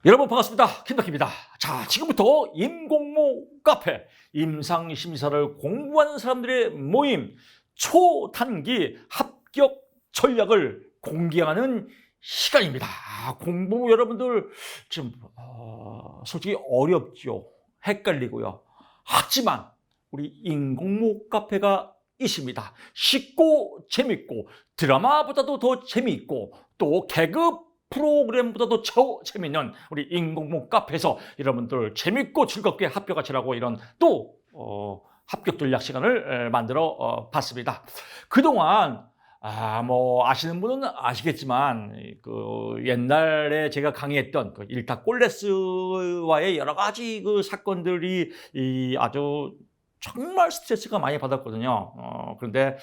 여러분 반갑습니다. 킨더키입니다. 자, 지금부터 임공모 카페, 임상심사를 공부하는 사람들의 모임, 초단기 합격 전략을 공개하는 시간입니다. 공부 여러분들 지금 솔직히 어렵죠. 헷갈리고요. 하지만 우리 임공모 카페가 있습니다. 쉽고 재밌고 드라마보다도 더 재미있고 또 개그 프로그램보다도 재미있는 우리 인공모 카페에서 여러분들 재밌고 즐겁게 합격하시라고 이런 또 합격 전략 시간을 만들어 봤습니다. 그동안 아시는 분은 아시겠지만 그 옛날에 제가 강의했던 그 일타 꼴레스와의 여러 가지 그 사건들이 아주 정말 스트레스가 많이 받았거든요. 그런데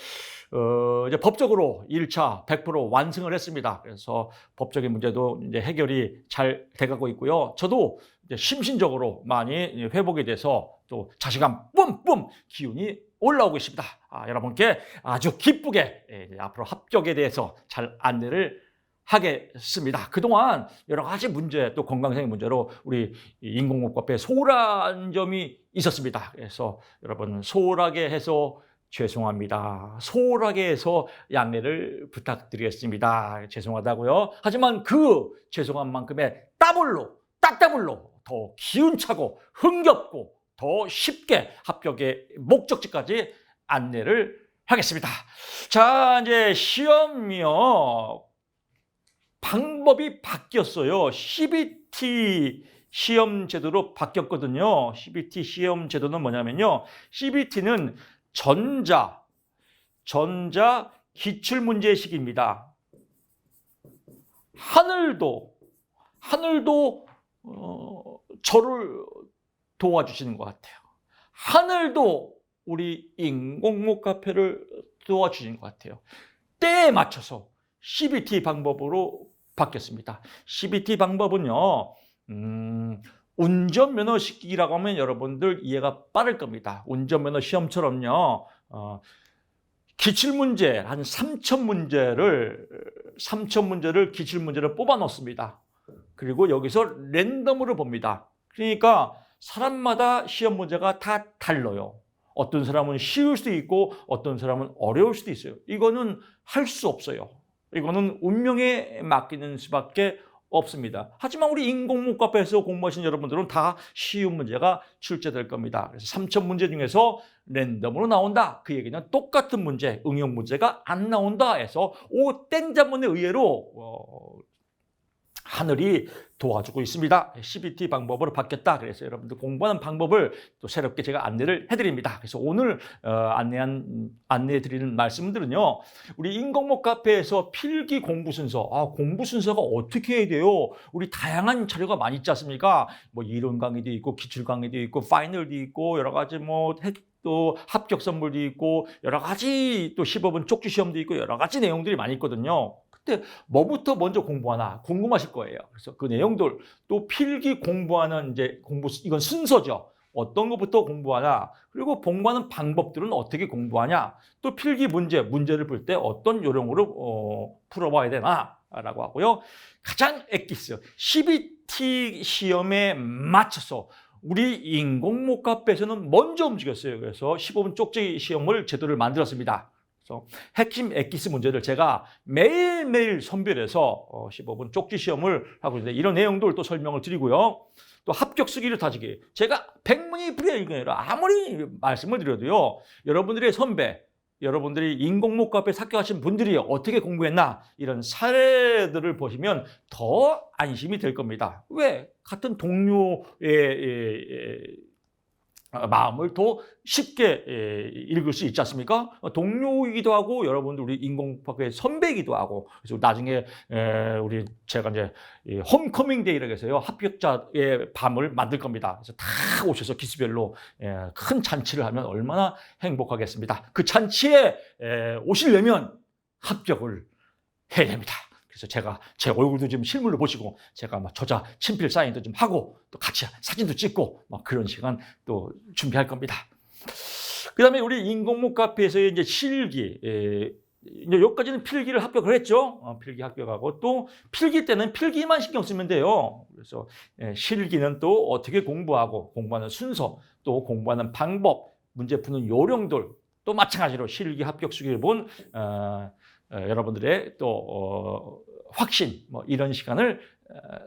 이제 법적으로 1차 100% 완승을 했습니다. 그래서 법적인 문제도 이제 해결이 잘 돼가고 있고요. 저도 이제 심신적으로 많이 회복이 돼서 또 자신감 뿜뿜 기운이 올라오고 있습니다. 여러분께 아주 기쁘게 앞으로 합격에 대해서 잘 안내를 하겠습니다. 그동안 여러 가지 문제 또 건강상의 문제로 우리 인공호흡 카페에 소홀한 점이 있었습니다. 그래서 여러분 소홀하게 해서 죄송합니다. 소홀하게 해서 양해를 부탁드리겠습니다. 죄송하다고요. 하지만 그 죄송한 만큼의 따블로 더 기운차고 흥겹고 더 쉽게 합격의 목적지까지 안내를 하겠습니다. 자, 이제 시험이요. 방법이 바뀌었어요. CBT 시험 제도로 바뀌었거든요. CBT 시험 제도는 뭐냐면요. CBT는 전자 기출문제식입니다. 하늘도 저를 도와주시는 것 같아요. 하늘도 우리 인공모 카페를 도와주시는 것 같아요. 때에 맞춰서 CBT 방법으로 바뀌었습니다. CBT 방법은요, 운전면허 시기라고 하면 여러분들 이해가 빠를 겁니다. 운전면허 시험처럼요, 기출문제 한 3,000문제를 기출문제를 뽑아 놓습니다. 그리고 여기서 랜덤으로 봅니다. 그러니까 사람마다 시험 문제가 다 달라요. 어떤 사람은 쉬울 수도 있고 어떤 사람은 어려울 수도 있어요. 이거는 할 수 없어요. 이거는 운명에 맡기는 수밖에 없습니다. 하지만 우리 인공모 카페에서 공부하신 여러분들은 다 쉬운 문제가 출제될 겁니다. 그래서 3,000문제 중에서 랜덤으로 나온다. 그 얘기는 똑같은 문제, 응용 문제가 안 나온다 해서 땡자문에 의외로 하늘이 도와주고 있습니다. CBT 방법으로 바뀌었다. 그래서 여러분들 공부하는 방법을 또 새롭게 제가 안내를 해드립니다. 그래서 오늘 안내해드리는 말씀들은요. 우리 인공모 카페에서 필기 공부 순서, 공부 순서가 어떻게 해야 돼요? 우리 다양한 자료가 많이 있지 않습니까? 뭐 이론 강의도 있고 기출 강의도 있고 파이널도 있고 여러 가지 또 합격 선물도 있고 여러 가지 또 15분 쪽지 시험도 있고 여러 가지 내용들이 많이 있거든요. 그때 뭐부터 먼저 공부하나 궁금하실 거예요. 그래서 그 내용들 또 필기 공부하는 이건 순서죠. 어떤 것부터 공부하나 그리고 공부하는 방법들은 어떻게 공부하냐 또 필기 문제를 풀 때 어떤 요령으로 풀어봐야 되나라고 하고요. 가장 엑기스 CBT 시험에 맞춰서 우리 인공모 카페에서는 먼저 움직였어요. 그래서 15분 쪽지 시험을 제도를 만들었습니다. 그래서 핵심 엑기스 문제를 제가 매일매일 선별해서 15분 쪽지 시험을 하고 있는데 이런 내용들 또 설명을 드리고요. 또 합격 수기를 다지기. 제가 백문이 불여일견이라 아무리 말씀을 드려도요. 여러분들의 선배, 여러분들이 인공모 카페에 합격하신 분들이 어떻게 공부했나 이런 사례들을 보시면 더 안심이 될 겁니다. 왜? 같은 동료의 마음을 더 쉽게 읽을 수 있지 않습니까? 동료이기도 하고 여러분들 우리 인공카페의 선배이기도 하고 그래서 나중에 제가 이제 홈커밍 데이라고 해서요 합격자의 밤을 만들 겁니다. 그래서 다 오셔서 기수별로 큰 잔치를 하면 얼마나 행복하겠습니다. 그 잔치에 오시려면 합격을 해야 됩니다. 그래서 제가 제 얼굴도 좀 실물로 보시고 제가 막 저자 친필 사인도 좀 하고 또 같이 사진도 찍고 막 그런 시간 또 준비할 겁니다. 그다음에 우리 인공모 카페에서의 이제 실기 이제 여기까지는 필기를 합격을 했죠. 필기 합격하고 또 필기 때는 필기만 신경 쓰면 돼요. 그래서 실기는 또 어떻게 공부하고 공부하는 순서, 또 공부하는 방법, 문제 푸는 요령들, 또 마찬가지로 실기 합격 수기를 본 여러분들의 또 확신, 뭐 이런 시간을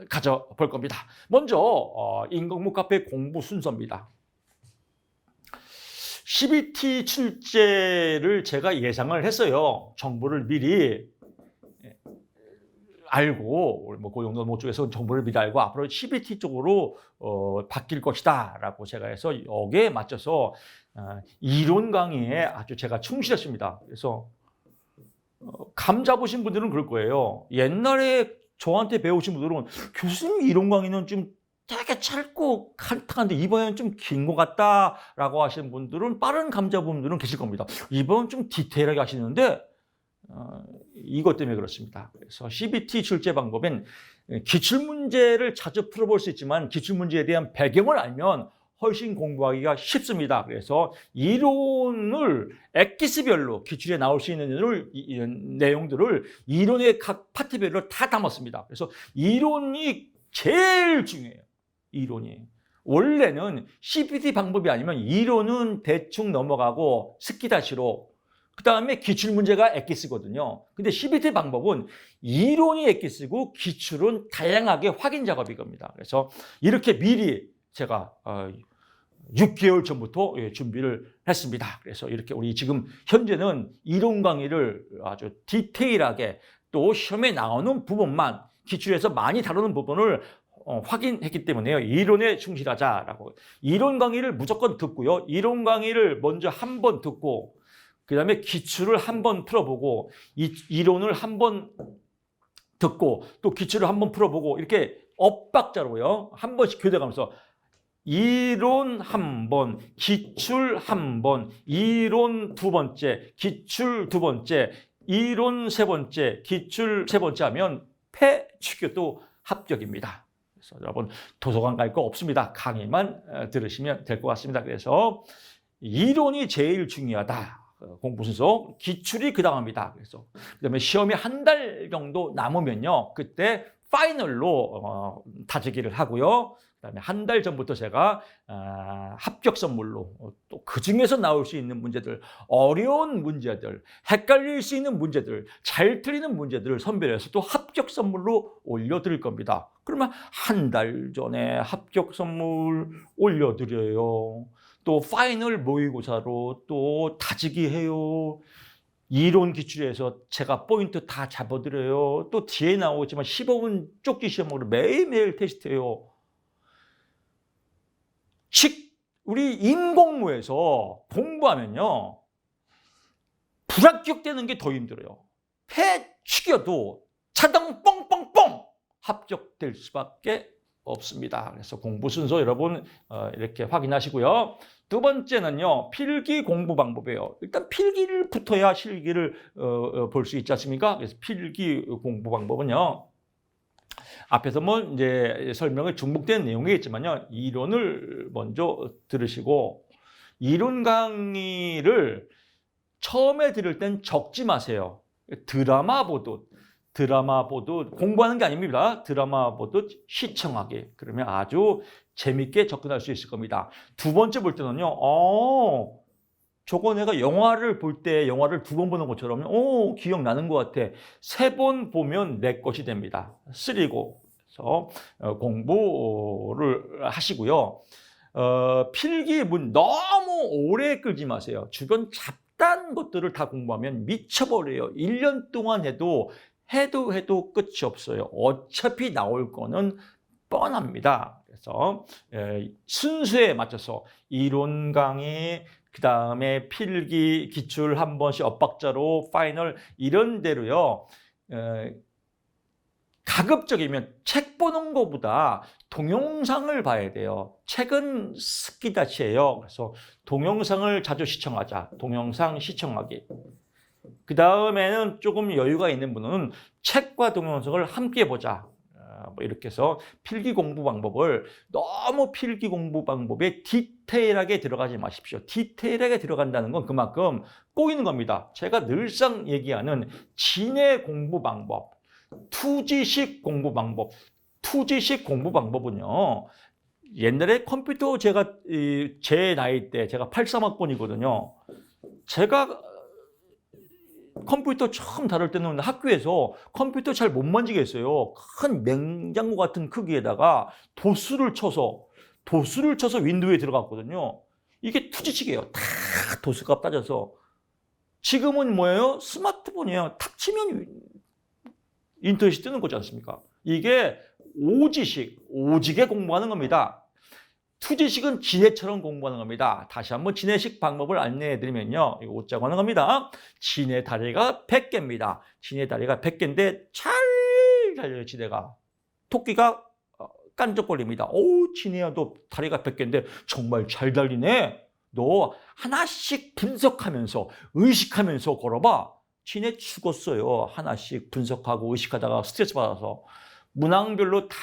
가져볼 겁니다. 먼저 인공목 카페 공부 순서입니다. CBT 출제를 제가 예상을 했어요. 정보를 미리 알고, 뭐 고용노동 쪽에서 정보를 미리 알고 앞으로 CBT 쪽으로 바뀔 것이다라고 제가 해서 여기에 맞춰서 이론 강의에 아주 제가 충실했습니다. 그래서 감 잡으신 분들은 그럴 거예요. 옛날에 저한테 배우신 분들은 교수님 이론 강의는 좀 되게 짧고 칼탁한데 이번에는 좀 긴 것 같다라고 하시는 분들은, 빠른 감 잡은 분들은 계실 겁니다. 이번은 좀 디테일하게 하시는데 이것 때문에 그렇습니다. 그래서 CBT 출제 방법은 기출문제를 자주 풀어볼 수 있지만 기출문제에 대한 배경을 알면 훨씬 공부하기가 쉽습니다. 그래서 이론을 엑기스별로 기출에 나올 수 있는 내용들을 이론의 각 파트별로 다 담았습니다. 그래서 이론이 제일 중요해요. 이론이. 원래는 CBT 방법이 아니면 이론은 대충 넘어가고 스키다시로, 그 다음에 기출문제가 엑기스거든요. 근데 CBT 방법은 이론이 엑기스고 기출은 다양하게 확인 작업이 겁니다. 그래서 이렇게 미리 제가 6개월 전부터 준비를 했습니다. 그래서 이렇게 우리 지금 현재는 이론 강의를 아주 디테일하게 또 시험에 나오는 부분만, 기출에서 많이 다루는 부분을 확인했기 때문에요. 이론에 충실하자라고. 이론 강의를 무조건 듣고요. 이론 강의를 먼저 한 번 듣고 그 다음에 기출을 한 번 풀어보고 이론을 한 번 듣고 또 기출을 한 번 풀어보고 이렇게 엇박자로요. 한 번씩 교대가면서 이론 한 번, 기출 한 번, 이론 두 번째, 기출 두 번째, 이론 세 번째, 기출 세 번째 하면 폐취교도 합격입니다. 그래서 여러분 도서관 갈 거 없습니다. 강의만 들으시면 될 것 같습니다. 그래서 이론이 제일 중요하다. 공부 순서, 기출이 그 다음입니다. 그래서 그다음에 시험이 한 달 정도 남으면요, 그때 파이널로 다지기를 하고요. 그다음에 한 달 전부터 제가 합격 선물로 또 그 중에서 나올 수 있는 문제들, 어려운 문제들, 헷갈릴 수 있는 문제들, 잘 틀리는 문제들을 선별해서 또 합격 선물로 올려드릴 겁니다. 그러면 한 달 전에 합격 선물 올려드려요. 또 파이널 모의고사로 또 다지기 해요. 이론 기출에서 제가 포인트 다 잡아드려요. 또 뒤에 나오지만 15분 쪽지 시험으로 매일매일 테스트해요. 즉 우리 인공모에서 공부하면요, 불합격되는 게 더 힘들어요. 패치겨도 자동 뻥뻥뻥 합격될 수밖에 없습니다. 그래서 공부 순서 여러분 이렇게 확인하시고요. 두 번째는요, 필기 공부 방법이에요. 일단 필기를 붙어야 실기를 볼 수 있지 않습니까? 그래서 필기 공부 방법은요, 앞에서 뭐 이제 설명을 중복된 내용이겠지만요, 이론을 먼저 들으시고 이론 강의를 처음에 들을 땐 적지 마세요. 드라마 보듯 공부하는 게 아닙니다. 드라마 보듯 시청하기. 그러면 아주 재밌게 접근할 수 있을 겁니다. 두 번째 볼 때는요, 저거 내가 영화를 볼 때 영화를 두 번 보는 것처럼 기억나는 것 같아. 세 번 보면 내 것이 됩니다. 쓰리고. 그래서 공부를 하시고요. 필기문 너무 오래 끌지 마세요. 주변 잡다한 것들을 다 공부하면 미쳐버려요. 1년 동안 해도 끝이 없어요. 어차피 나올 거는 뻔합니다. 그래서 순서에 맞춰서 이론 강의, 그 다음에 필기, 기출 한 번씩 엇박자로 파이널 이런 대로요. 가급적이면 책 보는 것보다 동영상을 봐야 돼요. 책은 스키다시예요. 그래서 동영상을 자주 시청하자. 동영상 시청하기. 그 다음에는 조금 여유가 있는 분은 책과 동영상을 함께 보자. 뭐 이렇게 해서 필기 공부 방법을 너무 필기 공부 방법에 디테일하게 들어가지 마십시오. 디테일하게 들어간다는 건 그만큼 꼬이는 겁니다. 제가 늘상 얘기하는 진해 공부 방법, 투지식 공부 방법, 투지식 공부 방법은요. 옛날에 컴퓨터 제가 제 나이 때 제가 83학번이거든요. 제가 컴퓨터 처음 다룰 때는 학교에서 컴퓨터 잘 못 만지겠어요. 큰 냉장고 같은 크기에다가 도수를 쳐서 윈도우에 들어갔거든요. 이게 투지식이에요. 다 도수값 따져서. 지금은 뭐예요? 스마트폰이에요. 탁 치면 인터넷이 뜨는 거지 않습니까? 이게 오지게 공부하는 겁니다. 투지식은 진해처럼 공부하는 겁니다. 다시 한번 진해식 방법을 안내해 드리면요. 이거 웃자고 하는 겁니다. 진해 다리가 100개입니다. 진해 다리가 100개인데 잘 달려요, 진해가. 토끼가 깐족거립니다. 오, 진해야 너 다리가 100개인데 정말 잘 달리네. 너 하나씩 분석하면서 의식하면서 걸어봐. 진해 죽었어요. 하나씩 분석하고 의식하다가 스트레스 받아서. 문항별로 다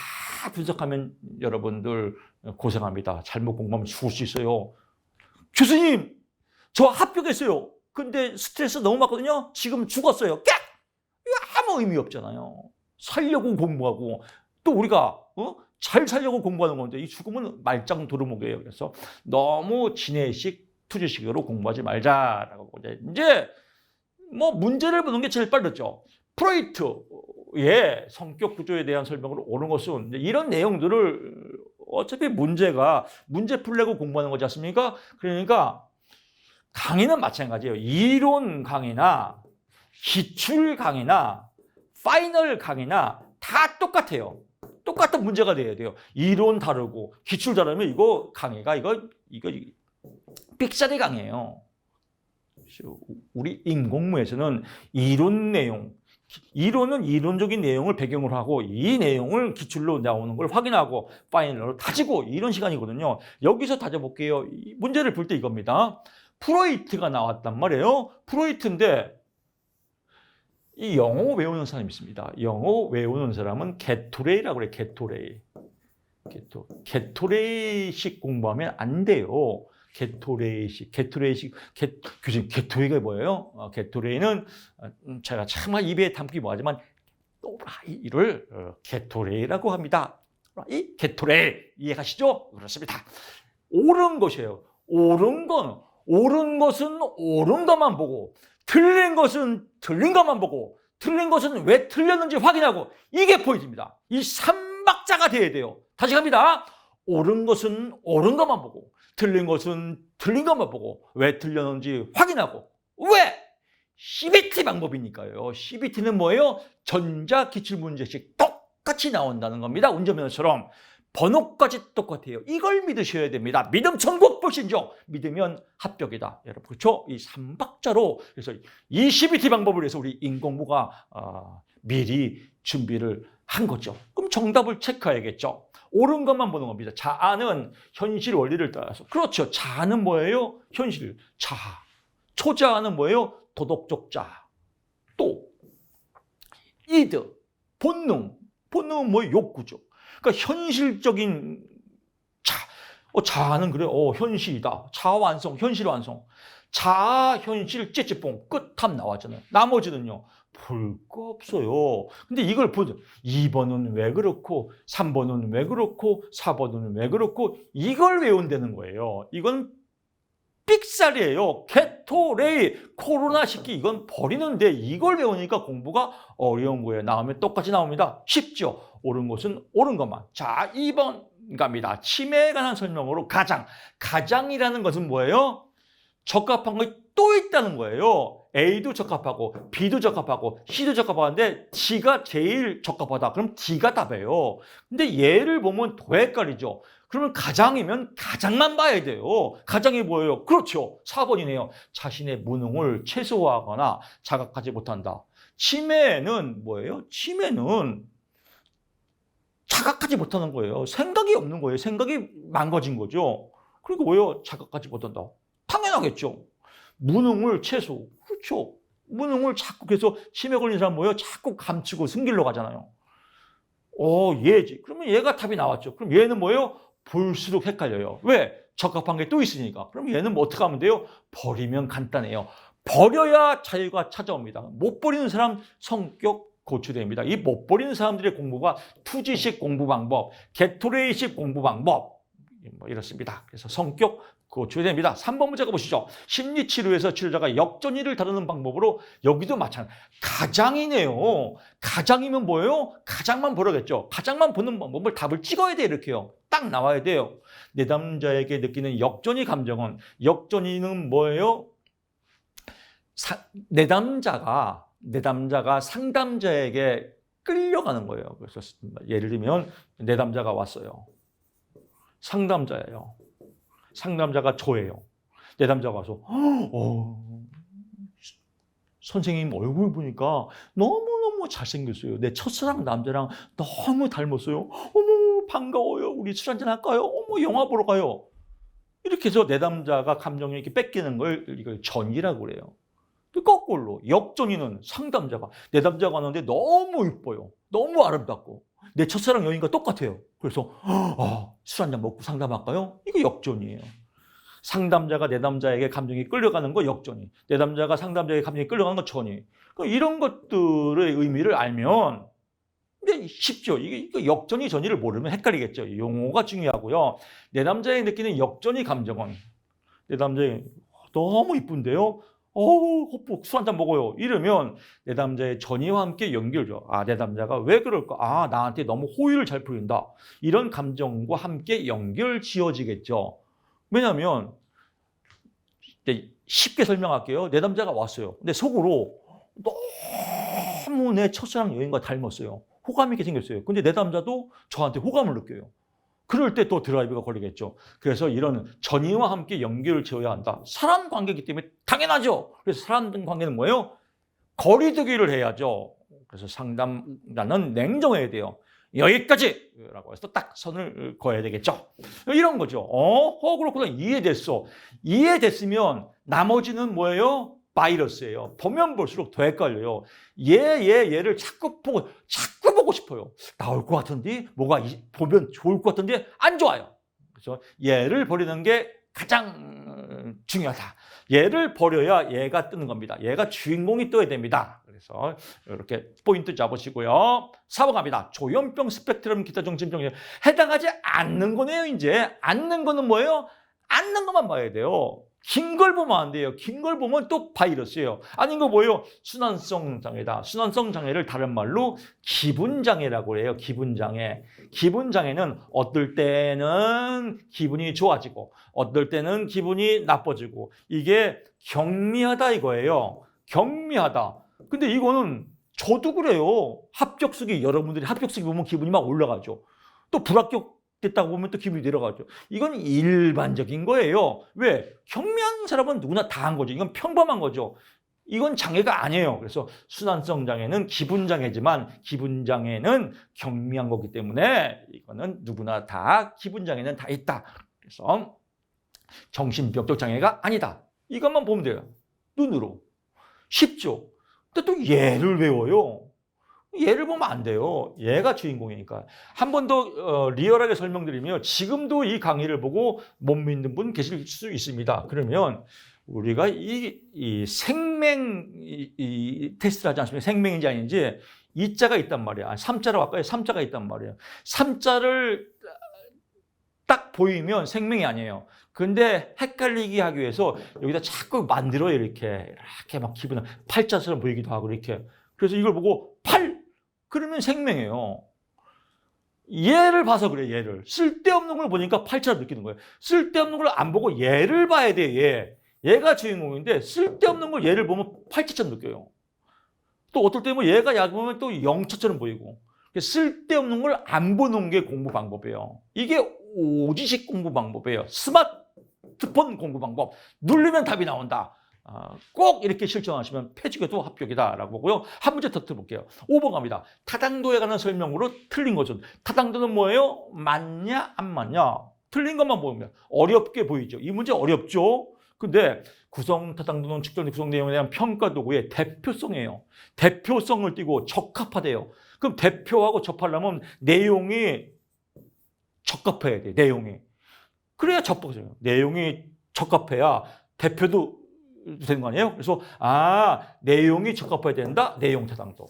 분석하면 여러분들 고생합니다. 잘못 공부하면 죽을 수 있어요. 교수님, 저 합격했어요. 근데 스트레스 너무 받거든요. 지금 죽었어요. 깍! 이거 아무 의미 없잖아요. 살려고 공부하고 또 우리가 잘 살려고 공부하는 건데 이 죽음은 말짱 도루묵이에요. 그래서 너무 진해식, 투지식으로 공부하지 말자라고. 이제 뭐 문제를 보는 게 제일 빠르죠. 프로이트의 성격 구조에 대한 설명으로 옳은 것은 이런 내용들을 어차피 문제 풀려고 공부하는 거지 않습니까? 그러니까 강의는 마찬가지예요. 이론 강의나 기출 강의나 파이널 강의나 다 똑같아요. 똑같은 문제가 돼야 돼요. 이론 다르고 기출 다르면 이거 강의가 이거 삑사리 강의예요. 우리 인공무에서는 이론은 이론적인 내용을 배경으로 하고 이 내용을 기출로 나오는 걸 확인하고 파이널로 다지고 이런 시간이거든요. 여기서 다져볼게요. 문제를 풀 때 이겁니다. 프로이트가 나왔단 말이에요. 프로이트인데 이 영어 외우는 사람이 있습니다. 영어 외우는 사람은 게토레이라고 그래요. 게토레이식 공부하면 안 돼요. 게토레이식. 교수님, 게토레이가 뭐예요? 게토레이는 제가 참 입에 담기 뭐하지만 또라이를 게토레이라고 합니다. 이 게토레이 이해가시죠? 그렇습니다. 옳은 것이에요. 옳은 것은 옳은 것만 보고 틀린 것은 틀린 것만 보고 틀린 것은 왜 틀렸는지 확인하고 이게 포인트입니다. 이 3박자가 돼야 돼요. 다시 갑니다. 옳은 것은 옳은 것만 보고 틀린 것은 틀린 것만 보고 왜 틀렸는지 확인하고 왜? CBT 방법이니까요. CBT는 뭐예요? 전자기출문제식 똑같이 나온다는 겁니다. 운전면허처럼. 번호까지 똑같아요. 이걸 믿으셔야 됩니다. 믿음 천국 불신조. 믿으면 합격이다. 여러분, 그렇죠? 이 3박자로 그래서 이 CBT 방법을 해서 우리 인공부가 미리 준비를 한 거죠. 그럼 정답을 체크해야겠죠. 옳은 것만 보는 겁니다. 자아는 현실 원리를 따라서. 그렇죠. 자아는 뭐예요? 현실. 자아. 초자아는 뭐예요? 도덕적 자아. 또 이드. 본능. 본능은 뭐예요? 욕구죠. 그러니까 현실적인 자아는 그래요. 현실이다. 자아 완성, 현실 완성. 자아, 현실, 찌찌뽕. 끝함 나왔잖아요. 나머지는요. 볼 거 없어요. 근데 이걸 보죠. 2번은 왜 그렇고 3번은 왜 그렇고 4번은 왜 그렇고 이걸 외운다는 거예요. 이건 삑살이에요. 게토레이, 코로나 식기 이건 버리는데 이걸 외우니까 공부가 어려운 거예요. 나오면 똑같이 나옵니다. 쉽죠. 옳은 것은 옳은 것만. 자, 2번 갑니다. 치매에 관한 설명으로 가장이라는 것은 뭐예요? 적합한 것이 또 있다는 거예요. A도 적합하고 B도 적합하고 C도 적합한데 D가 제일 적합하다. 그럼 D가 답이에요. 근데 얘를 보면 더 헷갈리죠. 그러면 가장이면 가장만 봐야 돼요. 가장이 뭐예요? 그렇죠. 4번이네요. 자신의 무능을 최소화하거나 자각하지 못한다. 치매는 뭐예요? 치매는 자각하지 못하는 거예요. 생각이 없는 거예요. 생각이 망가진 거죠. 그리고 뭐예요? 자각하지 못한다. 당연하겠죠. 무능을 최소. 그렇죠. 무능을 자꾸 계속 치매 걸린 사람 뭐예요? 자꾸 감추고 숨기려고 하잖아요. 얘지. 그러면 얘가 답이 나왔죠. 그럼 얘는 뭐예요? 볼수록 헷갈려요. 왜? 적합한 게 또 있으니까. 그럼 얘는 뭐 어떻게 하면 돼요? 버리면 간단해요. 버려야 자유가 찾아옵니다. 못 버리는 사람 성격 고취됩니다. 이 못 버리는 사람들의 공부가 투지식 공부 방법, 게토레이식 공부 방법 뭐 이렇습니다. 그래서 성격 고취됩니다. 3번 문제 가보시죠. 심리치료에서 치료자가 역전이를 다루는 방법으로 여기도 마찬가지. 가장이네요. 가장이면 뭐예요? 가장만 보려겠죠. 가장만 보는 방법을 답을 찍어야 돼 이렇게요. 딱 나와야 돼요. 내담자에게 느끼는 역전이 감정은 역전이는 뭐예요? 내담자가 상담자에게 끌려가는 거예요. 그래서 예를 들면 내담자가 왔어요. 상담자예요. 상담자가 저예요. 내담자가 와서 선생님 얼굴 보니까 너무너무 잘생겼어요. 내 첫사랑 남자랑 너무 닮았어요. 어머 반가워요. 우리 술 한잔 할까요? 어머 영화 보러 가요. 이렇게 해서 내담자가 감정을 이렇게 뺏기는 걸 이걸 전이라고 그래요. 거꾸로 역전이는 상담자가 내담자가 왔는데 너무 이뻐요. 너무 아름답고 내 첫사랑 여인과 똑같아요. 그래서 술 한잔 먹고 상담할까요? 이거 역전이에요. 상담자가 내담자에게 감정이 끌려가는 거 역전이. 내담자가 상담자에게 감정이 끌려가는 거 전이. 이런 것들의 의미를 알면 근데 쉽죠. 이게 역전이 전이를 모르면 헷갈리겠죠. 용어가 중요하고요. 내담자에 느끼는 역전이 감정은 내담자에 너무 이쁜데요. 호프 술 한잔 먹어요. 이러면 내담자의 전이와 함께 연결죠. 내담자가 왜 그럴까? 나한테 너무 호의를 잘 보인다. 이런 감정과 함께 연결 지어지겠죠. 왜냐하면 쉽게 설명할게요. 내담자가 왔어요. 근데 속으로 너무 내 첫사랑 여인과 닮았어요. 호감 있게 생겼어요. 근데 내담자도 저한테 호감을 느껴요. 그럴 때 또 드라이브가 걸리겠죠. 그래서 이런 전이와 함께 연결을 지어야 한다. 사람 관계이기 때문에 당연하죠. 그래서 사람 관계는 뭐예요? 거리두기를 해야죠. 그래서 상담자는 냉정해야 돼요. 여기까지라고 해서 딱 선을 그어야 되겠죠. 이런 거죠. 그렇구나. 이해됐어. 이해됐으면 나머지는 뭐예요? 바이러스예요. 보면 볼수록 더 헷갈려요. 얘를 자꾸 보고 싶어요. 나올 것 같은데 뭐가 보면 좋을 것 같은데 안 좋아요. 그래서 얘를 버리는 게 가장 중요하다. 얘를 버려야 얘가 뜨는 겁니다. 얘가 주인공이 떠야 됩니다. 그래서 이렇게 포인트 잡으시고요. 4번 갑니다. 조현병, 스펙트럼, 기타 정신병 해당하지 않는 거네요. 이제 않는 거는 뭐예요? 않는 것만 봐야 돼요. 긴 걸 보면 안 돼요. 긴 걸 보면 또 바이러스예요. 아닌 거 뭐예요? 순환성 장애다. 순환성 장애를 다른 말로 기분장애라고 해요. 기분장애. 기분장애는 어떨 때는 기분이 좋아지고 어떨 때는 기분이 나빠지고 이게 경미하다 이거예요. 경미하다. 근데 이거는 저도 그래요. 합격수기 여러분들이 합격수기 보면 기분이 막 올라가죠. 또 불합격 됐다고 보면 또 기분이 내려가죠. 이건 일반적인 거예요. 왜? 경미한 사람은 누구나 다 한 거죠. 이건 평범한 거죠. 이건 장애가 아니에요. 그래서 순환성 장애는 기분 장애지만 기분 장애는 경미한 거기 때문에 이거는 누구나 다 기분 장애는 다 있다. 그래서 정신병적 장애가 아니다. 이것만 보면 돼요. 눈으로. 쉽죠. 근데 또 얘를 외워요. 얘를 보면 안 돼요. 얘가 주인공이니까. 한 번 더 리얼하게 설명드리면 지금도 이 강의를 보고 못 믿는 분 계실 수 있습니다. 그러면 우리가 이 생명 테스트를 하지 않습니까? 생명인지 아닌지 이자가 있단 말이야. 3자로 할까요? 3자가 있단 말이에요. 3자를 딱 보이면 생명이 아니에요. 근데 헷갈리게 하기 위해서 여기다 자꾸 만들어요. 이렇게 막 기분은 8자처럼 보이기도 하고 이렇게. 그래서 이걸 보고 8! 그러면 생명이에요. 얘를 봐서 그래, 얘를. 쓸데없는 걸 보니까 8자로 느끼는 거예요. 쓸데없는 걸 안 보고 얘를 봐야 돼, 얘. 얘가 주인공인데 쓸데없는 걸 얘를 보면 8자처럼 느껴요. 또 어떨 때 얘가 약 보면 또 0자처럼 보이고. 쓸데없는 걸 안 보는 게 공부 방법이에요. 이게 오지식 공부 방법이에요. 스마트폰 공부 방법. 누르면 답이 나온다. 꼭 이렇게 실천하시면 패주교도 합격이다라고 보고요. 한 문제 더 들어볼게요. 5번 갑니다. 타당도에 관한 설명으로 틀린 것은 타당도는 뭐예요? 맞냐 안 맞냐? 틀린 것만 보면 어렵게 보이죠. 이 문제 어렵죠? 근데 구성타당도는 측정 구성 내용에 대한 평가 도구의 대표성이에요. 대표성을 띠고 적합하대요. 그럼 대표하고 접하려면 내용이 적합해야 돼. 내용이. 그래야 적합해요. 내용이 적합해야 대표도 되는 거 아니에요? 그래서 내용이 적합해야 된다. 내용 타당도.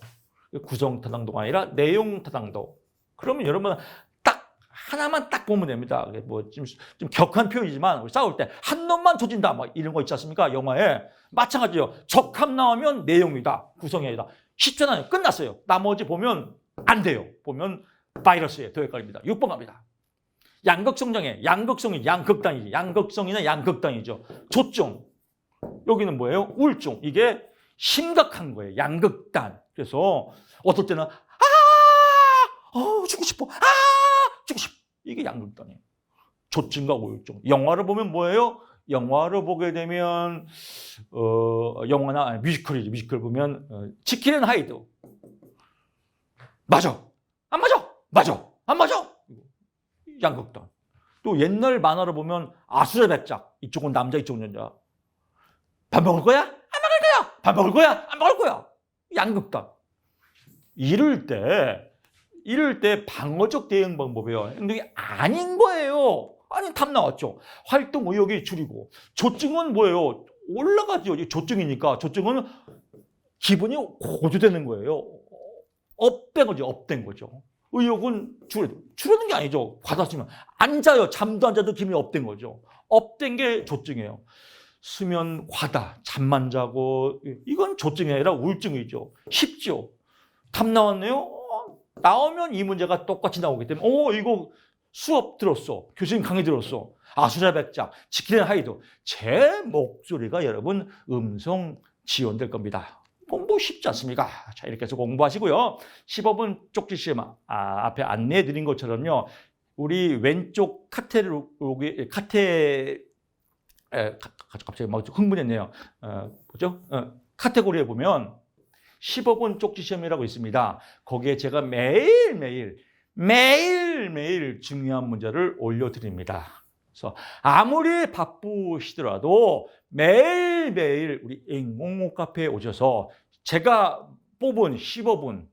구성 타당도가 아니라 내용 타당도. 그러면 여러분 딱 하나만 딱 보면 됩니다. 뭐 좀 격한 표현이지만 우리 싸울 때 한 놈만 조진다 막 이런 거 있지 않습니까? 영화에 마찬가지예요. 적합 나오면 내용이다. 구성이 아니다. 쉽잖아요. 끝났어요. 나머지 보면 안 돼요. 보면 바이러스에 더 헷갈립니다. 6번 갑니다. 양극성장애. 양극성이 양극단이지. 양극성이나 양극단이죠. 조증. 여기는 뭐예요? 우울증. 이게 심각한 거예요. 양극단. 그래서 어떨 때는 죽고 싶어. 죽고 싶어. 이게 양극단이에요. 조증과 우울증. 영화를 보면 뭐예요? 영화를 보게 되면 영화나 뮤지컬이죠. 뮤지컬 보면 지킬 앤 하이드. 맞아. 안 맞아. 맞아. 안 맞아. 양극단. 또 옛날 만화를 보면 아수라 백작. 이쪽은 남자, 이쪽은 여자. 밥 먹을 거야? 안 먹을 거야. 밥 먹을 거야? 안 먹을 거야. 양극단. 이럴 때 방어적 대응 방법이에요. 행동이 아닌 거예요. 아니 답 나왔죠. 활동 의욕이 줄이고. 조증은 뭐예요? 올라가죠. 조증이니까. 조증은 기분이 고조되는 거예요. 업된 거죠. 의욕은 줄어든 게 아니죠. 받았으면 앉아요. 잠도 안 자도 기분이 업된 거죠. 업된 게 조증이에요. 수면 과다, 잠만 자고 이건 조증이 아니라 우울증이죠. 쉽죠. 답 나왔네요. 나오면 이 문제가 똑같이 나오기 때문에 이거 수업 들었어. 교수님 강의 들었어. 아수라 백작, 지킬 앤 하이드. 제 목소리가 여러분 음성 지원될 겁니다. 공부 쉽지 않습니까? 자, 이렇게 해서 공부하시고요. 15분 쪽지 시험 앞에 안내해 드린 것처럼요. 우리 왼쪽 갑자기 막 흥분했네요. 뭐죠? 카테고리에 보면 15분 쪽지 시험이라고 있습니다. 거기에 제가 매일매일 중요한 문제를 올려드립니다. 그래서 아무리 바쁘시더라도 매일매일 우리 인공모 카페에 오셔서 제가 뽑은 15분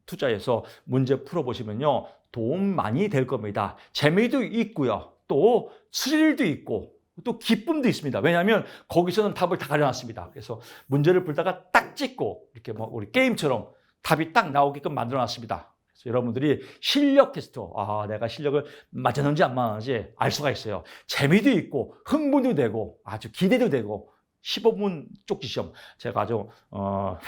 투자해서 문제 풀어보시면요. 도움 많이 될 겁니다. 재미도 있고요. 또 스릴도 있고 또 기쁨도 있습니다. 왜냐하면 거기서는 답을 다 가려놨습니다. 그래서 문제를 풀다가 딱 찍고 이렇게 뭐 우리 게임처럼 답이 딱 나오게끔 만들어놨습니다. 그래서 여러분들이 실력 테스트, 내가 실력을 맞았는지 안 맞았는지 알 수가 있어요. 재미도 있고 흥분도 되고 아주 기대도 되고 15분 쪽지 시험 제가 아주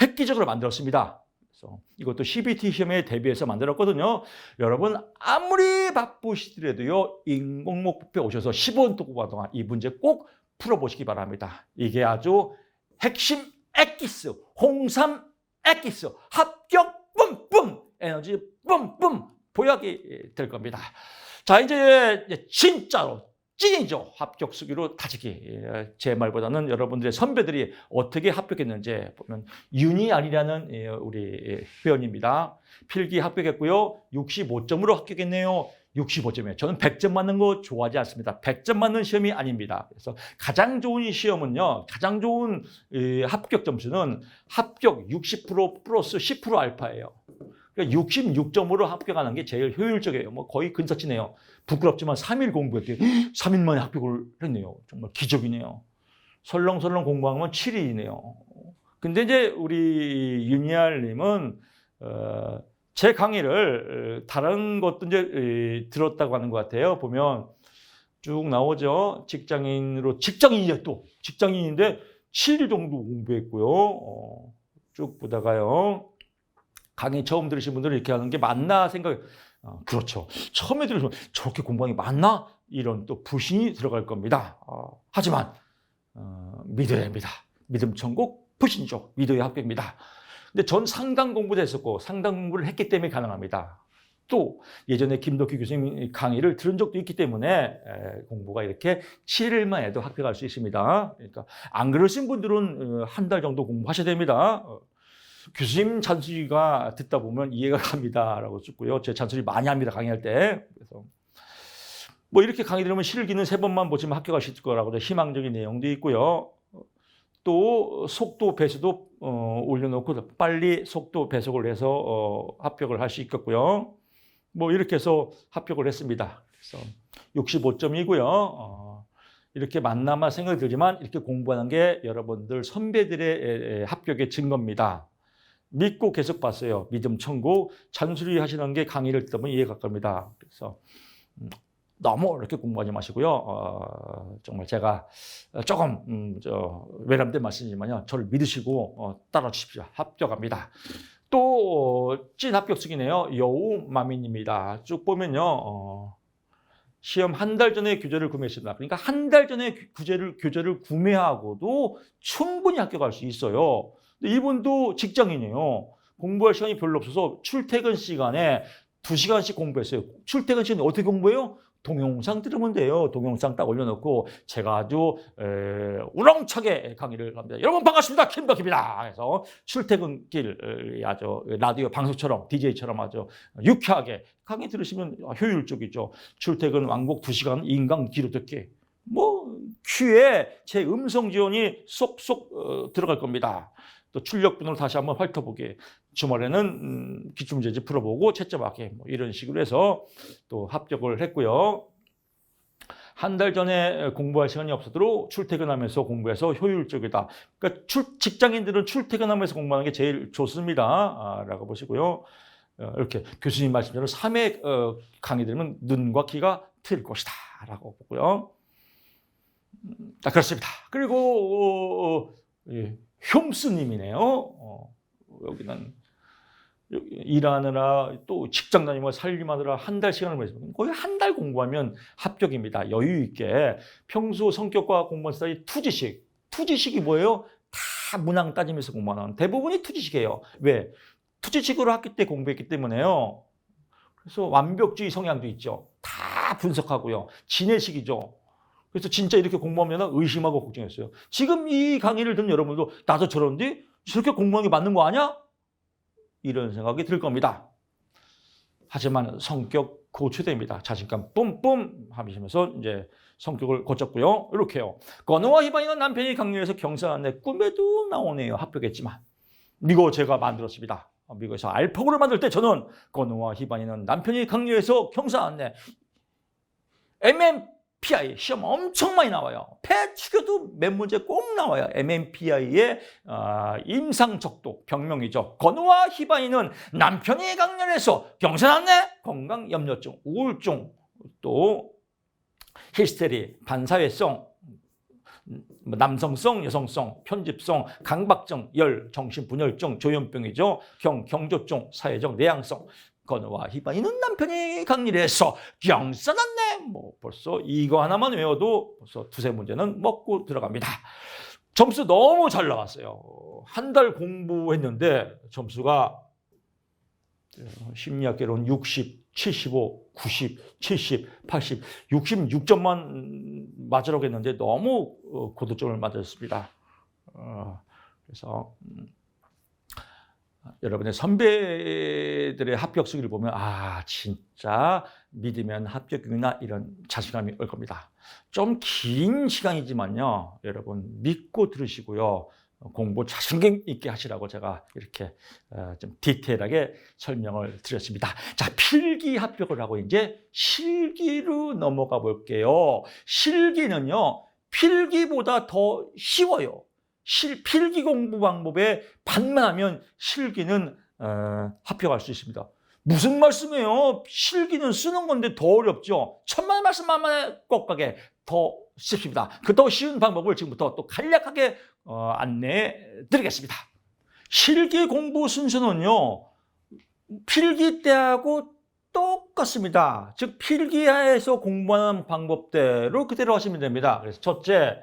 획기적으로 만들었습니다. 그래서 이것도 CBT 시험에 대비해서 만들었거든요. 여러분 아무리 바쁘시더라도요. 인공모 카페에 오셔서 15분 동안 이 문제 꼭 풀어보시기 바랍니다. 이게 아주 핵심 엑기스, 홍삼 엑기스, 합격 뿜뿜, 에너지 뿜뿜 보약이 될 겁니다. 자 이제 진짜로 찐이죠. 합격 수기로 다지기. 제 말보다는 여러분들의 선배들이 어떻게 합격했는지 보면 윤희안이라는 우리 회원입니다. 필기 합격했고요. 65점으로 합격했네요. 65점이에요. 저는 100점 맞는 거 좋아하지 않습니다. 100점 맞는 시험이 아닙니다. 그래서 가장 좋은 시험은요. 가장 좋은 합격 점수는 합격 60% 플러스 10% 알파예요. 66점으로 합격하는 게 제일 효율적이에요. 뭐 거의 근사치네요. 부끄럽지만 3일 공부했대요. 3일 만에 합격을 했네요. 정말 기적이네요. 설렁설렁 공부하면 7일이네요. 근데 이제 우리 윤희알님은 제 강의를 다른 것도 이제 들었다고 하는 것 같아요. 보면 쭉 나오죠. 직장인인데 7일 정도 공부했고요. 쭉 보다가요. 강의 처음 들으신 분들은 이렇게 하는 게 맞나 생각, 그렇죠. 처음에 들으시면 저렇게 공부하는 게 맞나? 이런 또 불신이 들어갈 겁니다. 하지만, 믿어야 합니다. 믿음 천국, 불신족, 믿어야 합격입니다. 근데 전 상당 공부도 했었고, 상당 공부를 했기 때문에 가능합니다. 또 예전에 김덕희 교수님 강의를 들은 적도 있기 때문에 공부가 이렇게 7일만 해도 합격할 수 있습니다. 그러니까 안 그러신 분들은 한 달 정도 공부하셔야 됩니다. 교수님 잔소리가 듣다 보면 이해가 갑니다라고 쓰고요. 제 잔소리 많이 합니다. 강의할 때. 그래서 뭐 이렇게 강의 들으면 실기는 3번만 보시면 합격하실 거라고 희망적인 내용도 있고요. 또 속도 배수도 올려놓고 빨리 속도 배속을 해서 합격을 할 수 있겠고요. 뭐 이렇게 해서 합격을 했습니다. 그래서 65점이고요. 이렇게 만나마 생각이 들지만 이렇게 공부하는 게 여러분들 선배들의 합격의 증거입니다. 믿고 계속 봤어요. 믿음 천국 잔소리 하시는 게 강의를 듣다 보면 이해가 갑니다. 그래서 너무 이렇게 공부하지 마시고요. 정말 제가 조금 외람된 말씀이지만요. 저를 믿으시고 따라 주십시오. 합격합니다. 또 찐 합격수기네요. 여우마미입니다. 쭉 보면요. 시험 한 달 전에 교재를 구매했습니다. 그러니까 한 달 전에 교재를 구매하고도 충분히 합격할 수 있어요. 근데 이분도 직장인이에요. 공부할 시간이 별로 없어서 출퇴근 시간에 2시간씩 공부했어요. 출퇴근 시간에 어떻게 공부해요? 동영상 들으면 돼요. 동영상 딱 올려놓고 제가 아주 우렁차게 강의를 합니다. 여러분 반갑습니다. 김덕희입니다. 그래서 출퇴근길 아주 라디오 방송처럼 DJ처럼 아주 유쾌하게 강의 들으시면 효율적이죠. 출퇴근 왕복 2시간 인강 뒤로 듣기. 뭐 귀에 제 음성 지원이 쏙쏙 들어갈 겁니다. 또 출력분으로 다시 한번 훑어보기. 주말에는 기출문제집 풀어보고 채점하기. 뭐 이런 식으로 해서 또 합격을 했고요. 한 달 전에 공부할 시간이 없어도 출퇴근하면서 공부해서 효율적이다. 그러니까 직장인들은 출퇴근하면서 공부하는 게 제일 좋습니다. 라고 보시고요. 이렇게 교수님 말씀대로 3회 강의 들으면 눈과 귀가 트일 것이다. 라고 보고요. 그렇습니다. 그리고 흉스님이네요. 여기는 일하느라 또 직장 다니며 살림하느라 한 달 시간을 보냈습니다. 거의 한 달 공부하면 합격입니다. 여유 있게 평소 성격과 공부한 스타일이 투지식. 투지식이 뭐예요? 다 문항 따지면서 공부하는 대부분이 투지식이에요. 왜? 투지식으로 학기 때 공부했기 때문에요. 그래서 완벽주의 성향도 있죠. 다 분석하고요. 지내식이죠. 그래서 진짜 이렇게 공부하면 의심하고 걱정했어요. 지금 이 강의를 듣는 여러분도 나도 저런데 저렇게 공부하는 게 맞는 거 아니야? 이런 생각이 들 겁니다. 하지만 성격 고쳐됩니다. 자신감 뿜뿜 하시면서 이제 성격을 고쳤고요. 이렇게요. 건우와 희반이는 남편이 강렬해서 경사한데 꿈에도 나오네요. 합격했지만. 이거 제가 만들었습니다. 미국에서 알파고를 만들 때 저는 건우와 희반이는 남편이 강렬해서 경사한데 MMPI 시험 엄청 많이 나와요. 폐축여도 몇 문제 꼭 나와요. MMPI의 임상적도 병명이죠. 건우와 희반이는 남편이 강렬해서 경사났네. 건강염려증, 우울증, 또 히스테리, 반사회성, 남성성, 여성성, 편집성, 강박증, 열, 정신분열증, 조현병이죠. 경조증, 사회적 내향성. 건우와 희반이는 남편이 강렬해서 경사났네. 뭐 벌써 이거 하나만 외워도 벌써 2-3문제는 먹고 들어갑니다. 점수 너무 잘 나왔어요. 한 달 공부했는데 점수가 심리학개론 60, 75, 90, 70, 80, 66점만 맞으라고 했는데 너무 고득점을 맞았습니다. 그래서 여러분의 선배들의 합격수기를 보면 진짜 믿으면 합격이구나 이런 자신감이 올 겁니다. 좀 긴 시간이지만요. 여러분 믿고 들으시고요. 공부 자신감 있게 하시라고 제가 이렇게 좀 디테일하게 설명을 드렸습니다. 자, 필기 합격을 하고 이제 실기로 넘어가 볼게요. 실기는요. 필기보다 더 쉬워요. 필기 공부 방법에 반만하면 실기는 합격할 수 있습니다. 무슨 말씀이에요? 실기는 쓰는 건데 더 어렵죠. 천만 말씀만에 꼭 가게 더 쉽습니다. 그 더 쉬운 방법을 지금부터 또 간략하게 안내해 드리겠습니다. 실기 공부 순서는요. 필기 때하고 똑같습니다. 즉 필기하에서 공부하는 방법대로 그대로 하시면 됩니다. 그래서 첫째,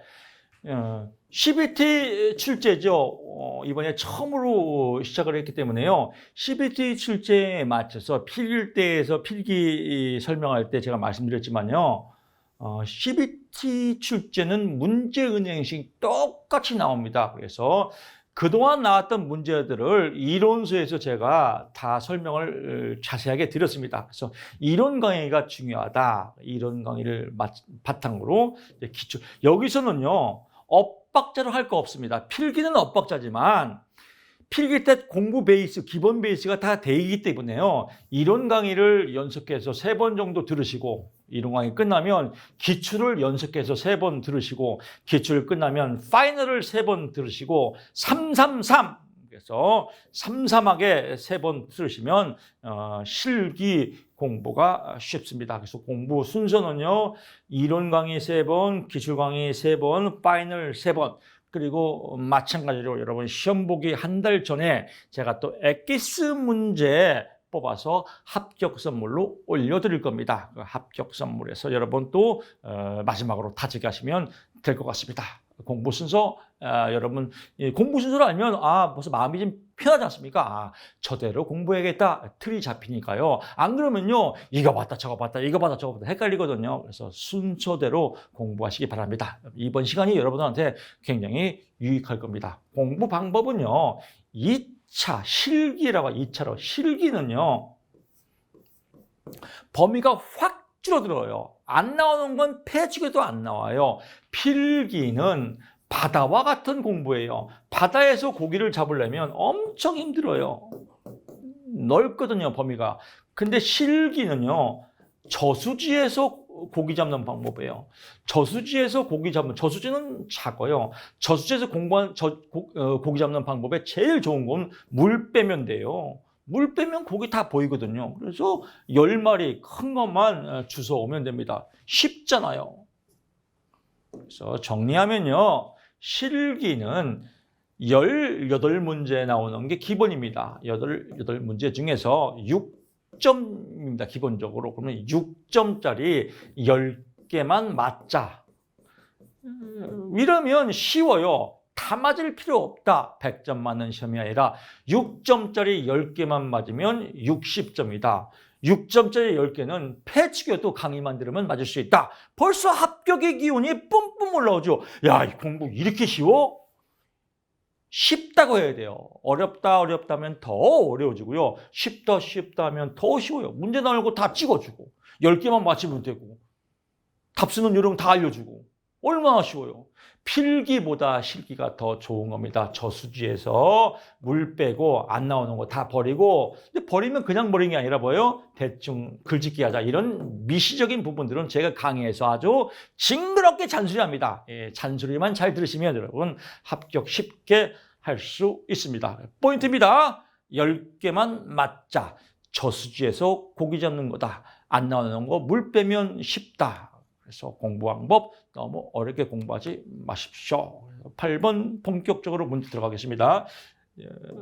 CBT 출제죠. 이번에 처음으로 시작을 했기 때문에요. CBT 출제에 맞춰서 필기대에서 필기 설명할 때 제가 말씀드렸지만요. CBT 출제는 문제은행식 똑같이 나옵니다. 그래서 그동안 나왔던 문제들을 이론서에서 제가 다 설명을 자세하게 드렸습니다. 그래서 이론 강의가 중요하다. 이론 강의를 바탕으로 기출. 여기서는요, 엇박자로 할 거 없습니다. 필기는 엇박자지만 필기 때 공부 베이스, 기본 베이스가 다 돼 있기 때문에요. 이론 강의를 연속해서 3번 정도 들으시고, 이론 강의 끝나면 기출을 연속해서 3번 들으시고, 기출 끝나면 파이널을 3번 들으시고, 333! 그래서 삼삼하게 3번 들으시면 실기 공부가 쉽습니다. 그래서 공부 순서는요, 이론 강의 3번, 기출 강의 3번, 파이널 3번. 그리고 마찬가지로 여러분 시험 보기 한 달 전에 제가 또 엑기스 문제 뽑아서 합격 선물로 올려드릴 겁니다. 그 합격 선물에서 여러분 또 마지막으로 다지게 하시면 될 것 같습니다. 공부 순서 여러분 공부 순서를 알면 벌써 마음이 좀 편하지 않습니까? 저대로 공부해야겠다 틀이 잡히니까요. 안 그러면요 이거 봤다 저거 봤다 이거 봤다 저거 봤다 헷갈리거든요. 그래서 순서대로 공부하시기 바랍니다. 이번 시간이 여러분한테 굉장히 유익할 겁니다. 공부 방법은요 2차 실기라고 2차로 실기는요 범위가 확 줄어들어요. 안 나오는 건 폐지게도 안 나와요. 필기는 바다와 같은 공부예요. 바다에서 고기를 잡으려면 엄청 힘들어요. 넓거든요, 범위가. 근데 실기는요, 저수지에서 고기 잡는 방법이에요. 저수지에서 고기 잡는, 저수지는 작아요. 저수지에서 고기 잡는 방법에 제일 좋은 건 물 빼면 돼요. 물 빼면 고기 다 보이거든요. 그래서 10마리 큰 것만 주워오면 됩니다. 쉽잖아요. 그래서 정리하면요. 실기는 18문제 나오는 게 기본입니다. 18문제 중에서 6점입니다. 기본적으로. 그러면 6점짜리 10개만 맞자. 이러면 쉬워요. 다 맞을 필요 없다. 100점 맞는 시험이 아니라 6점짜리 10개만 맞으면 60점이다. 6점짜리 10개는 패치겨도 강의만 들으면 맞을 수 있다. 벌써 합격의 기운이 뿜뿜 올라오죠. 야, 이 공부 이렇게 쉬워? 쉽다고 해야 돼요. 어렵다 하면 더 어려워지고요. 쉽다 하면 더 쉬워요. 문제 나오고 다 찍어주고 10개만 맞히면 되고 답 쓰는 요령 다 알려주고 얼마나 쉬워요. 필기보다 실기가 더 좋은 겁니다. 저수지에서 물 빼고 안 나오는 거 다 버리고, 근데 버리면 그냥 버린 게 아니라 뭐예요? 대충 글짓기 하자. 이런 미시적인 부분들은 제가 강의에서 아주 징그럽게 잔소리합니다. 잔소리만 잘 들으시면 여러분 합격 쉽게 할 수 있습니다. 포인트입니다. 10개만 맞자. 저수지에서 고기 잡는 거다. 안 나오는 거 물 빼면 쉽다. 그래서 공부 방법 너무 어렵게 공부하지 마십시오. 8번 본격적으로 문제 들어가겠습니다.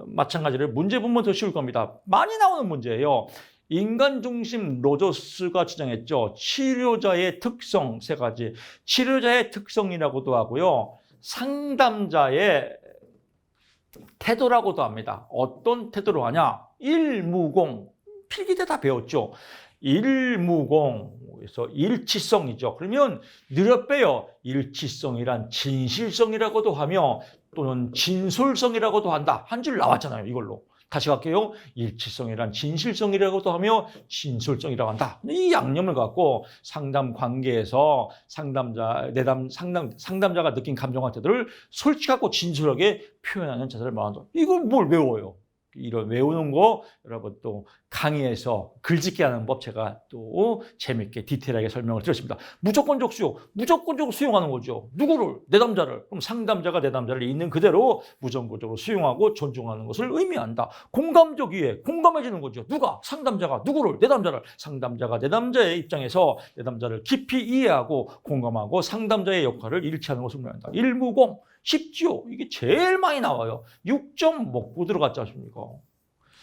마찬가지로 문제 보면 더 쉬울 겁니다. 많이 나오는 문제예요. 인간 중심 로저스가 주장했죠. 치료자의 특성 3가지. 치료자의 특성이라고도 하고요. 상담자의 태도라고도 합니다. 어떤 태도로 하냐? 일무공. 필기 때 다 배웠죠. 일무공에서 일치성이죠. 그러면 느려 빼요. 일치성이란 진실성이라고도 하며 또는 진솔성이라고도 한다. 한 줄 나왔잖아요. 이걸로. 다시 갈게요. 일치성이란 진실성이라고도 하며 진솔성이라고 한다. 이 양념을 갖고 상담 관계에서 상담자가 느낀 감정과 태도를 솔직하고 진솔하게 표현하는 자세를 말한다. 이걸 뭘 외워요? 이런 외우는 거 여러분 또 강의에서 글짓기 하는 법 제가 또 재밌게 디테일하게 설명을 드렸습니다. 무조건적 수용, 무조건적으로 수용하는 거죠. 누구를? 내담자를. 그럼 상담자가 내담자를 있는 그대로 무조건적으로 수용하고 존중하는 것을 의미한다. 공감적 이해, 공감해주는 거죠. 누가? 상담자가 누구를? 내담자를. 상담자가 내담자의 입장에서 내담자를 깊이 이해하고 공감하고 상담자의 역할을 일치하는 것을 의미한다. 일무공. 쉽지요. 이게 제일 많이 나와요. 6점 먹고 들어갔지 않습니까?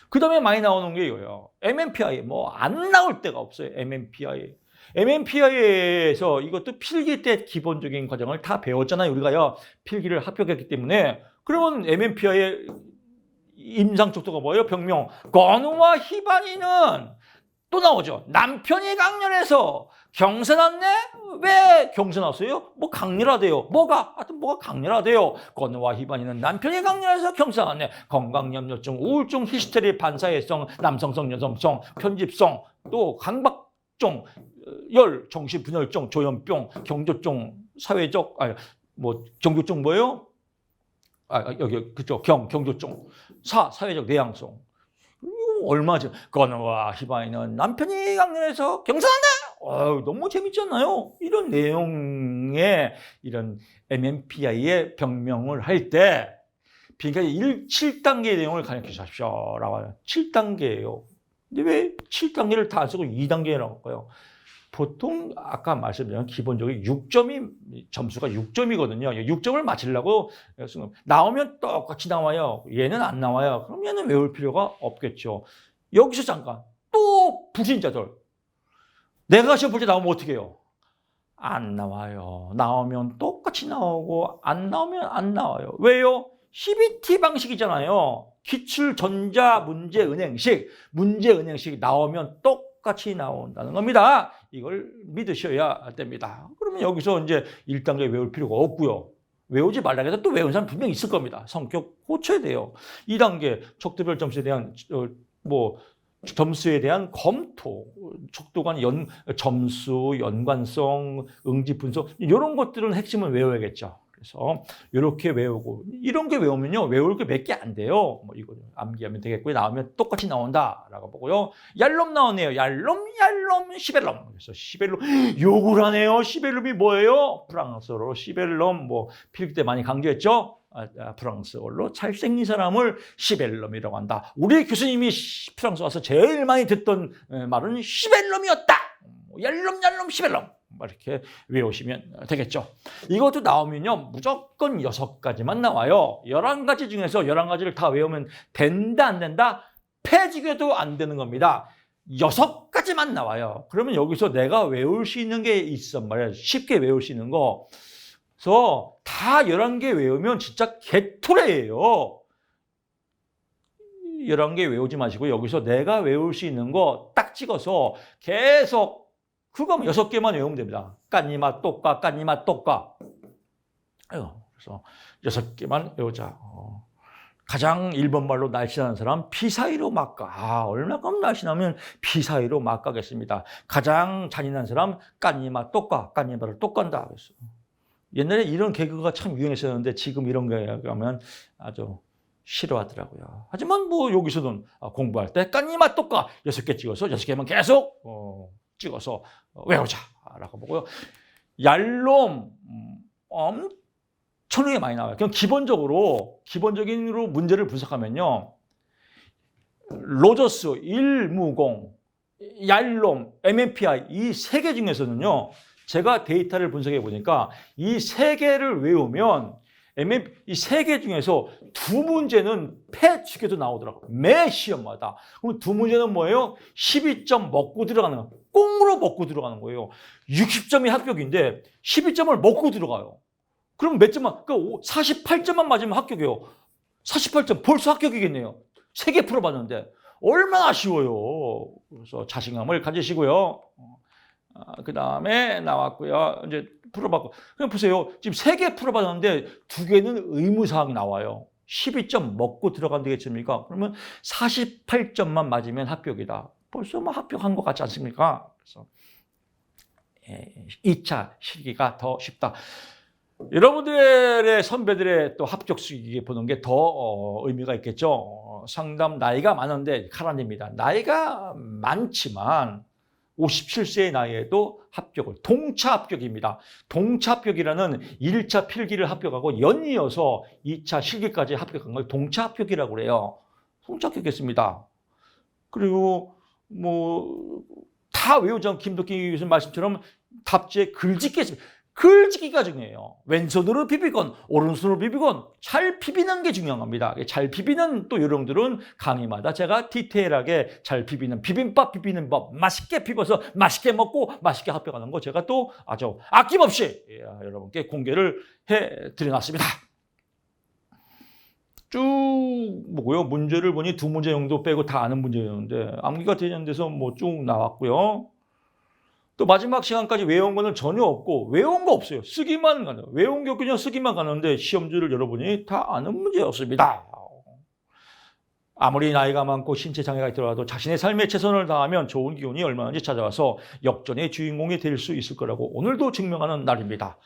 그 다음에 많이 나오는 게 이거예요. MMPI. 안 나올 데가 없어요. MMPI. MMPI에서 이것도 필기 때 기본적인 과정을 다 배웠잖아요. 우리가요. 필기를 합격했기 때문에. 그러면 MMPI의 임상 척도가 뭐예요? 병명. 건우와 희반이는 또 나오죠. 남편이 강렬해서 경사 났네? 왜 경사 났어요? 뭐 강렬하대요. 뭐가? 하여튼 뭐가 강렬하대요. 건우와 희반이는 남편이 강렬해서 경사 났네. 건강염려증, 우울증, 히스테리, 반사회성, 남성성, 여성성, 편집성, 또 강박증, 열, 정신분열증, 조현병, 경조증, 사회적, 경조증 뭐예요? 여기, 그죠. 경조증. 사회적 내향성. 얼마죠? 건우와 희반이는 남편이 강렬해서 경사한다! 너무 재밌잖아요. 이런 내용의 이런 MMPI의 병명을 할 때, 그러니까 7단계의 내용을 가르쳐 주십시오. 라고 하요 7단계예요. 근데 왜 7단계를 다 안 쓰고 2단계라고 할까요? 보통 아까 말씀드린 기본적으로 6점이 점수가 6점이거든요. 6점을 맞추려고 나오면 똑같이 나와요. 얘는 안 나와요. 그럼 얘는 외울 필요가 없겠죠. 여기서 잠깐 또 불신자들. 내가 시험 볼 때 나오면 어떻게 해요? 안 나와요. 나오면 똑같이 나오고 안 나오면 안 나와요. 왜요? CBT 방식이잖아요. 기출 전자 문제 은행식 나오면 똑같이 나온다는 겁니다. 이걸 믿으셔야 됩니다. 그러면 여기서 이제 1단계 외울 필요가 없고요. 외우지 말라고 해서 또 외운 사람 분명히 있을 겁니다. 성격 고쳐야 돼요. 2단계 척도별 점수에 대한 점수에 대한 검토, 척도 간 점수, 연관성, 응집 분석 이런 것들은 핵심을 외워야겠죠. 그래서 이렇게 외우고 이런 게 외우면요 외울 게 몇 개 안 돼요. 이거 암기하면 되겠고요. 나오면 똑같이 나온다라고 보고요. 얄롬 나오네요. 얄롬, 시벨롬. 그래서 시벨롬 욕을 하네요. 시벨롬이 뭐예요? 프랑스어로 시벨롬 필기 때 많이 강조했죠. 프랑스어로 잘생긴 사람을 시벨롬이라고 한다. 우리 교수님이 프랑스 와서 제일 많이 듣던 말은 시벨롬이었다. 얄롬, 시벨롬. 이렇게 외우시면 되겠죠. 이것도 나오면요 무조건 6가지만 나와요. 11가지 중에서 11가지를 다 외우면 된다 안 된다? 폐지겨도 안 되는 겁니다. 6가지만 나와요. 그러면 여기서 내가 외울 수 있는 게 있단 말이에요. 쉽게 외울 수 있는 거. 그래서 다 11개 외우면 진짜 개토레예요. 11개 외우지 마시고 여기서 내가 외울 수 있는 거 딱 찍어서 계속 그거 6개만 외우면 됩니다. 까니마 똑까, 까니마 똑까. 그래서 6개만 외우자. 가장 일본말로 날씬한 사람 피사이로 막가. 얼마큼 날씬하면 피사이로 막가겠습니다. 가장 잔인한 사람 까니마 똑까, 까니마를 똑간다. 그래서 옛날에 이런 개그가 참 유행했었는데 지금 이런 거 하면 아주 싫어하더라고요. 하지만 여기서는 공부할 때 까니마 똑까 6개 찍어서 6개만 계속 찍어서 외우자라고 보고요. 얄롬 엄청나게 많이 나와요. 그냥 기본적인으로 문제를 분석하면요. 로저스, 일무공, 얄롬, MMPI 이 3개 중에서는요. 제가 데이터를 분석해 보니까 이 3개를 외우면 이 3개 중에서 2문제는 패치게도 나오더라고요. 매 시험마다. 그럼 2문제는 뭐예요? 12점 먹고 들어가는 거. 꽁으로 먹고 들어가는 거예요. 60점이 합격인데 12점을 먹고 들어가요. 그럼 몇 점만? 48점만 맞으면 합격이에요. 48점 벌써 합격이겠네요. 3개 풀어봤는데 얼마나 아쉬워요. 그래서 자신감을 가지시고요. 그 다음에 나왔고요. 이제 풀어봤고. 그냥 보세요. 지금 3개 풀어봤는데 2개는 의무사항이 나와요. 12점 먹고 들어간 되겠습니까? 그러면 48점만 맞으면 합격이다. 벌써 합격한 것 같지 않습니까? 그래서 2차 실기가 더 쉽다. 여러분들의 선배들의 또 합격 수기 보는 게 더 의미가 있겠죠. 상담 나이가 많은데 카란입니다. 나이가 많지만 57세의 나이에도 합격을, 동차 합격입니다. 동차 합격이라는 1차 필기를 합격하고 연이어서 2차 실기까지 합격한 걸 동차 합격이라고 그래요. 동차 합격했습니다. 그리고 다 외우지 않고 김덕기 교수님 말씀처럼 답지에 글짓기 했습니다. 글짓기가 중요해요. 왼손으로 비비건 오른손으로 비비건 잘 비비는 게 중요한 겁니다. 잘 비비는 또 요령들은 강의마다 제가 디테일하게 잘 비비는 비빔밥 비비는 법 맛있게 비벼서 맛있게 먹고 맛있게 합격하는 거 제가 또 아주 아낌없이 여러분께 공개를 해드려놨습니다. 쭉 쭉 뭐고요. 문제를 보니 2문제 정도 빼고 다 아는 문제였는데 암기가 되는 데서 뭐 쭉 나왔고요. 또 마지막 시간까지 외운 거는 전혀 없고 외운 거 없어요. 쓰기만 가는. 외운 게 그냥 쓰기만 가는데 시험지를 열어보니 다 아는 문제였습니다. 아무리 나이가 많고 신체 장애가 있더라도 자신의 삶에 최선을 다하면 좋은 기운이 얼마든지 찾아와서 역전의 주인공이 될 수 있을 거라고 오늘도 증명하는 날입니다.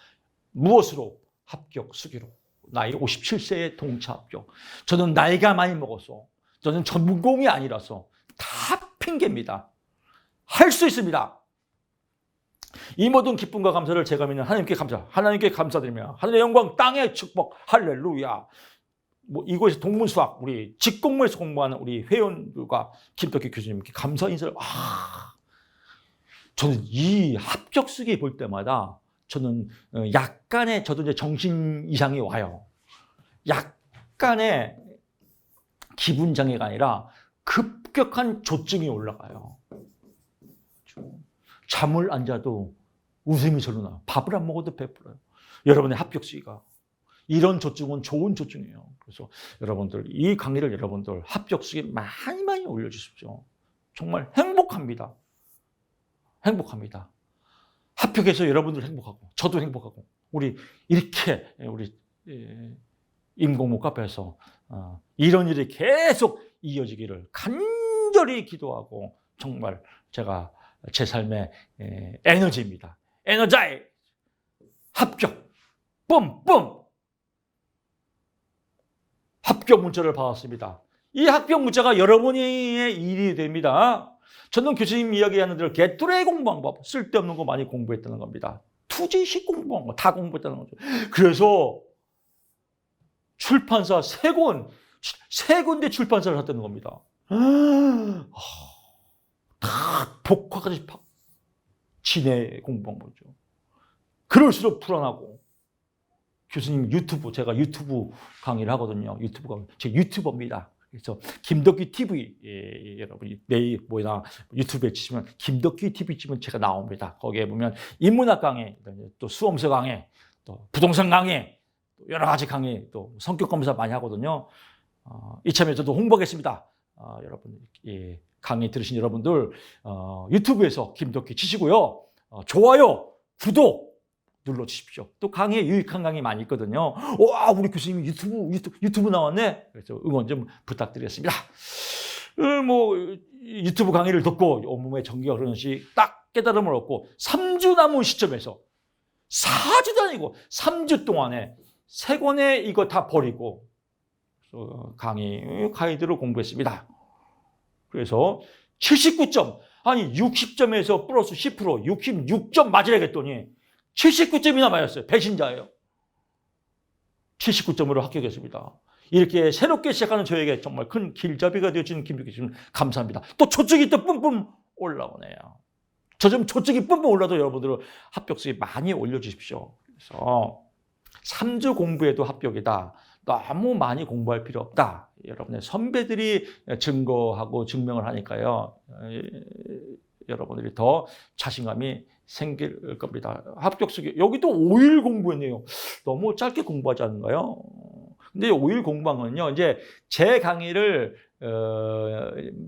무엇으로? 합격 수기로. 나이 57세의 동차 합격. 저는 나이가 많이 먹어서 저는 전문공이 아니라서 다 핑계입니다. 할 수 있습니다. 이 모든 기쁨과 감사를 제가 믿는 하나님께 감사드리며 하늘의 영광 땅의 축복 할렐루야. 뭐 이곳에서 동문수학 우리 직공부에서 공부하는 우리 회원들과 김덕기 교수님께 감사 인사를 저는 이 합격 쓰기 볼 때마다 저는 약간의 저도 이제 정신 이상이 와요. 약간의 기분 장애가 아니라 급격한 조증이 올라가요. 잠을 안 자도 웃음이 절로 나요. 밥을 안 먹어도 배불러요. 여러분의 합격 수위가. 이런 조증은 좋은 조증이에요. 그래서 여러분들 이 강의를 여러분들 합격 수위 많이 올려주십시오. 정말 행복합니다. 행복합니다. 합격해서 여러분들 행복하고 저도 행복하고 우리 이렇게 우리 임공모 카페에서 이런 일이 계속 이어지기를 간절히 기도하고 정말 제가 제 삶의 에너지입니다. 에너자이 합격 뿜뿜 합격 문자를 받았습니다. 이 합격 문자가 여러분의 일이 됩니다. 저는 교수님 이야기하는 대로 개뚜레 공부한 법, 쓸데없는 거 많이 공부했다는 겁니다. 투지식 공부한 거 다 공부했다는 거죠. 그래서 출판사 세 군데 출판사를 했다는 겁니다. 다 복화까지 진해 공부한 거죠. 그럴수록 불안하고 교수님 유튜브 제가 유튜브 강의를 하거든요. 유튜브 강의 제 유튜버입니다. 그래서 김덕기 TV 여러분이 매일 유튜브에 치시면 김덕기 TV 치면 제가 나옵니다. 거기에 보면 인문학 강의, 또 수험서 강의, 또 부동산 강의, 또 여러 가지 강의, 또 성격 검사 많이 하거든요. 이참에 저도 홍보하겠습니다. 여러분 강의 들으신 여러분들 유튜브에서 김덕기 치시고요. 좋아요, 구독 눌러주십시오. 또 강의에 유익한 강의 많이 있거든요. 와, 우리 교수님이 유튜브 나왔네. 그래서 응원 좀 부탁드리겠습니다. 뭐 유튜브 강의를 듣고 온몸에 전기가 흐르는 시 딱 깨달음을 얻고 3주 남은 시점에서 4주도 아니고 3주 동안에 3권의 이거 다 버리고 강의 가이드를 공부했습니다. 그래서 79점 아니 60점에서 플러스 10% 66점 맞으려겠더니 79점이나 맞았어요. 배신자예요. 79점으로 합격했습니다. 이렇게 새롭게 시작하는 저에게 정말 큰 길잡이가 되어주는 김덕기 교수님 감사합니다. 또 조증이 또 뿜뿜 올라오네요. 저 좀 조증이 뿜뿜 올라도 여러분들은 합격수에 많이 올려주십시오. 그래서 3주 공부해도 합격이다. 너무 많이 공부할 필요 없다. 여러분의 선배들이 증거하고 증명을 하니까요. 여러분들이 더 자신감이 생길 겁니다. 합격 수기 여기도 5일 공부했네요. 너무 짧게 공부하지 않은가요? 근데 5일 공부한 건요. 이제 제 강의를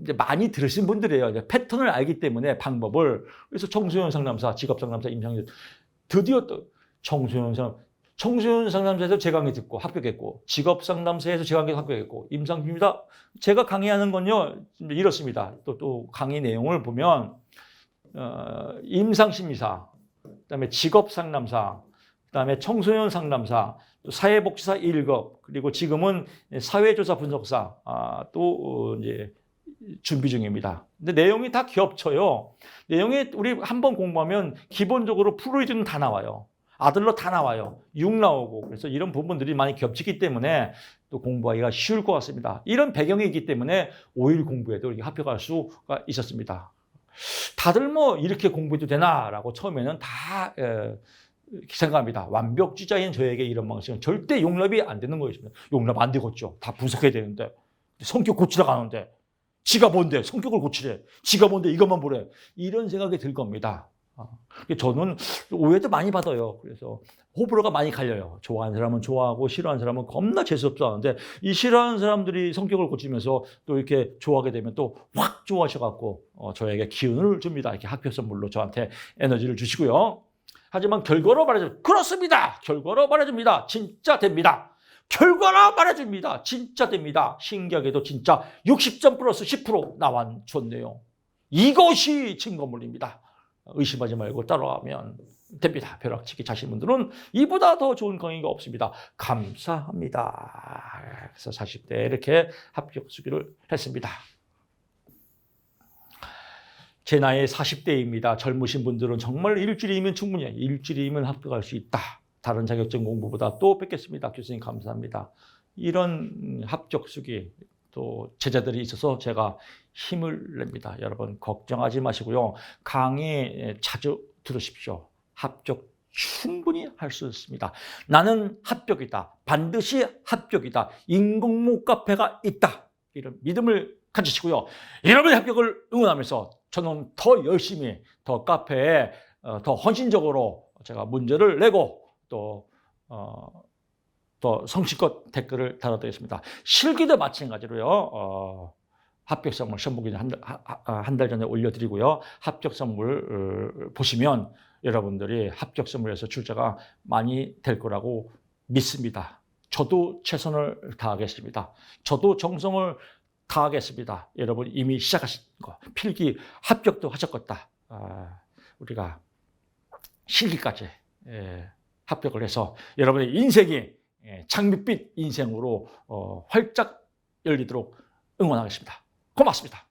이제 많이 들으신 분들이에요. 이제 패턴을 알기 때문에 방법을. 그래서 청소년 상담사, 직업 상담사, 임상심 드디어 또 청소년 상담사에서 제 강의 듣고 합격했고 직업 상담사에서 제 강의 합격했고 임상심이다. 제가 강의하는 건요. 이렇습니다. 또 강의 내용을 보면 임상심리사, 그다음에 직업상담사, 그다음에 청소년 상담사, 또 사회복지사 1급, 그리고 지금은 사회조사 분석사 또 이제 준비 중입니다. 근데 내용이 다 겹쳐요. 내용이 우리 한번 공부하면 기본적으로 프로이드는 다 나와요. 아들러 다 나와요. 6 나오고. 그래서 이런 부분들이 많이 겹치기 때문에 또 공부하기가 쉬울 것 같습니다. 이런 배경이 있기 때문에 5일 공부에도 이렇게 합격할 수가 있었습니다. 다들 뭐 이렇게 공부해도 되나라고 처음에는 다 생각합니다. 완벽주의자인 저에게 이런 방식은 절대 용납이 안 되는 것입니다. 용납 안 되겠죠. 다 분석해야 되는데 성격 고치러 가는데 지가 뭔데 성격을 고치래. 지가 뭔데 이것만 보래. 이런 생각이 들 겁니다. 저는 오해도 많이 받아요. 그래서 호불호가 많이 갈려요. 좋아하는 사람은 좋아하고 싫어하는 사람은 겁나 재수없어 하는데 이 싫어하는 사람들이 성격을 고치면서 또 이렇게 좋아하게 되면 또 확 좋아하셔갖고 저에게 기운을 줍니다. 이렇게 학교 선물로 저한테 에너지를 주시고요. 하지만 결과로 말해줍니다. 그렇습니다. 결과로 말해줍니다. 진짜 됩니다. 결과로 말해줍니다. 진짜 됩니다. 신기하게도 진짜 60점 플러스 10% 나왔좋네요. 이것이 증거물입니다. 의심하지 말고 따라가면 됩니다. 벼락치기 자신 분들은 이보다 더 좋은 강의가 없습니다. 감사합니다. 그래서 40대 이렇게 합격 수기를 했습니다. 제 나이 40대입니다. 젊으신 분들은 정말 일주일이면 충분해요. 일주일이면 합격할 수 있다. 다른 자격증 공부보다 또 뵙겠습니다. 교수님 감사합니다. 이런 합격 수기 또 제자들이 있어서 제가 힘을 냅니다. 여러분 걱정하지 마시고요. 강의 자주 들으십시오. 합격 충분히 할 수 있습니다. 나는 합격이다. 반드시 합격이다. 인공모 카페가 있다. 이런 믿음을 가지시고요. 여러분의 합격을 응원하면서 저는 더 열심히 더 카페에 더 헌신적으로 제가 문제를 내고 또 성실껏 댓글을 달아드리겠습니다. 실기도 마찬가지로요. 합격 선물 시험 보기 전 한 달 전에 올려드리고요. 합격 선물 보시면 여러분들이 합격 선물에서 출제가 많이 될 거라고 믿습니다. 저도 최선을 다하겠습니다. 저도 정성을 다하겠습니다. 여러분 이미 시작하신 거 필기 합격도 하셨겠다. 우리가 실기까지 합격을 해서 여러분의 인생이 장밋빛 인생으로 활짝 열리도록 응원하겠습니다. 고맙습니다.